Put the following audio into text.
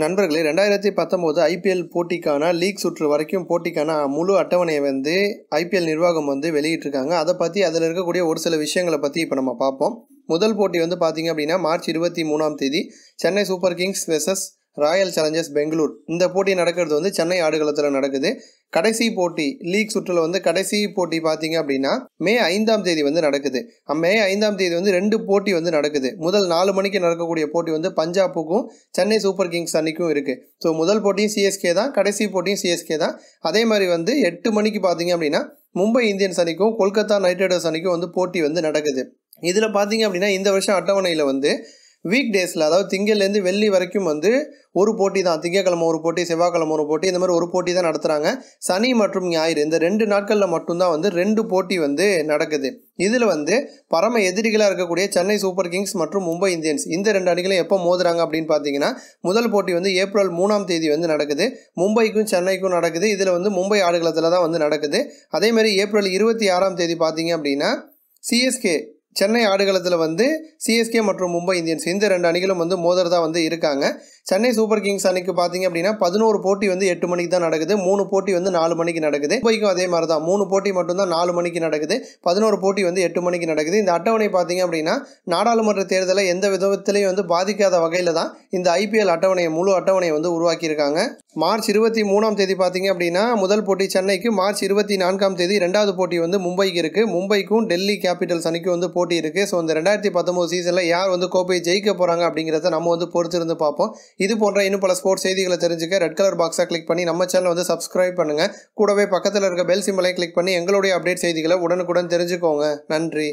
நண்பர்களே 2019 ஐபிஎல் போட்டிக்கான லீக் சுற்று வரைக்கும் போட்டிக்கான முழு அட்டவணையை ஐபிஎல் நிர்வாகம் வெளியிட்டிருக்காங்க. அதை பற்றி அதில் இருக்கக்கூடிய ஒரு சில விஷயங்களை பற்றி இப்போ நம்ம பார்ப்போம். முதல் போட்டி பார்த்தீங்க அப்படின்னா மார்ச் 23ஆம் தேதி Chennai Super Kings versus Royal Challengers Bangalore. இந்த போட்டி நடக்கிறது சென்னை ஆடுகளத்தில் நடக்குது. கடைசி போட்டி லீக் சுற்றில் கடைசி போட்டி பார்த்தீங்க அப்படின்னா மே 5ஆம் தேதி நடக்குது. மே 5ஆம் தேதி 2 போட்டி நடக்குது. முதல் 4 மணிக்கு நடக்கக்கூடிய போட்டி பஞ்சாபுக்கும் சென்னை சூப்பர் கிங்ஸ் அணிக்கும் இருக்குது. ஸோ முதல் போட்டியும் சிஎஸ்கே தான், கடைசி போட்டியும் சிஎஸ்கே தான். அதே மாதிரி 8 மணிக்கு பார்த்தீங்க அப்படின்னா மும்பை இந்தியன்ஸ் அணிக்கும் கொல்கத்தா நைட் ரைடர்ஸ் அணிக்கும் போட்டி நடக்குது. இதில் பார்த்தீங்க அப்படின்னா இந்த வருஷம் அட்டவணையில் வீக் டேஸில், அதாவது திங்கள்லேருந்து வெள்ளி வரைக்கும் ஒரு போட்டி தான். திங்கக்கிழமை ஒரு போட்டி, செவ்வாய்க்கிழமை ஒரு போட்டி, இந்த மாதிரி ஒரு போட்டி தான் நடத்துகிறாங்க. சனி மற்றும் ஞாயிறு இந்த 2 நாட்களில் மட்டும்தான் 2 போட்டி நடக்குது. இதில் பரம எதிரிகளாக இருக்கக்கூடிய சென்னை சூப்பர் கிங்ஸ் மற்றும் மும்பை இந்தியன்ஸ் இந்த 2 அணிகளும் எப்போ மோதுறாங்க அப்படின்னு பார்த்தீங்கன்னா முதல் போட்டி ஏப்ரல் 3ஆம் தேதி நடக்குது. மும்பைக்கும் சென்னைக்கும் நடக்குது. இதில் மும்பை ஆடுகளத்தில் தான் நடக்குது. அதேமாதிரி ஏப்ரல் 26ஆம் தேதி பார்த்தீங்க அப்படின்னா சிஎஸ்கே சென்னை ஆடுகளத்தில் சிஎஸ்கே மற்றும் மும்பை இந்தியன்ஸ் இந்த 2 அணிகளும் மோதுறதா இருக்காங்க. சென்னை சூப்பர் கிங்ஸ் அணிக்கு பார்த்தீங்க அப்படின்னா 11 போட்டி 8 மணிக்கு தான் நடக்குது. 3 போட்டி 4 மணிக்கு நடக்குது. மும்பைக்கும் அதே மாதிரி தான் 3 போட்டி மட்டும்தான் 4 மணிக்கு நடக்குது. 11 போட்டி 8 மணிக்கு நடக்குது. இந்த அட்டவணை பார்த்தீங்க அப்படின்னா நாடாளுமன்ற தேர்தலை எந்த விதத்திலையும் பாதிக்காத வகையில் தான் இந்த ஐபிஎல் அட்டவணையை முழு அட்டவணையை உருவாக்கியிருக்காங்க. மார்ச் 23ஆம் தேதி பார்த்தீங்க அப்படின்னா முதல் போட்டி சென்னைக்கு, மார்ச் 24ஆம் தேதி 2வது போட்டி மும்பைக்கு இருக்குது. மும்பைக்கும் டெல்லி கேபிட்டல்ஸ் அணிக்கும் போட்டி இருக்குது. ஸோ இந்த 2019 சீசனில் யார் கோப்பையை ஜெயிக்க போகிறாங்க அப்படிங்கிறத நம்ம பொறுத்திருந்து பார்ப்போம். இது போன்ற இன்னும் பல ஸ்போர்ட்ஸ் செய்திகளை தெரிஞ்சுக்க ரெட் கலர் பாக்ஸை கிளிக் பண்ணி நம்ம சேனலை சப்ஸ்கிரைப் பண்ணுங்கள். கூடவே பக்கத்தில் இருக்க பெல் சிம்பலை கிளிக் பண்ணி எங்களுடைய அப்டேட் செய்திகளை உடனுக்குடன் தெரிஞ்சுக்கோங்க. நன்றி.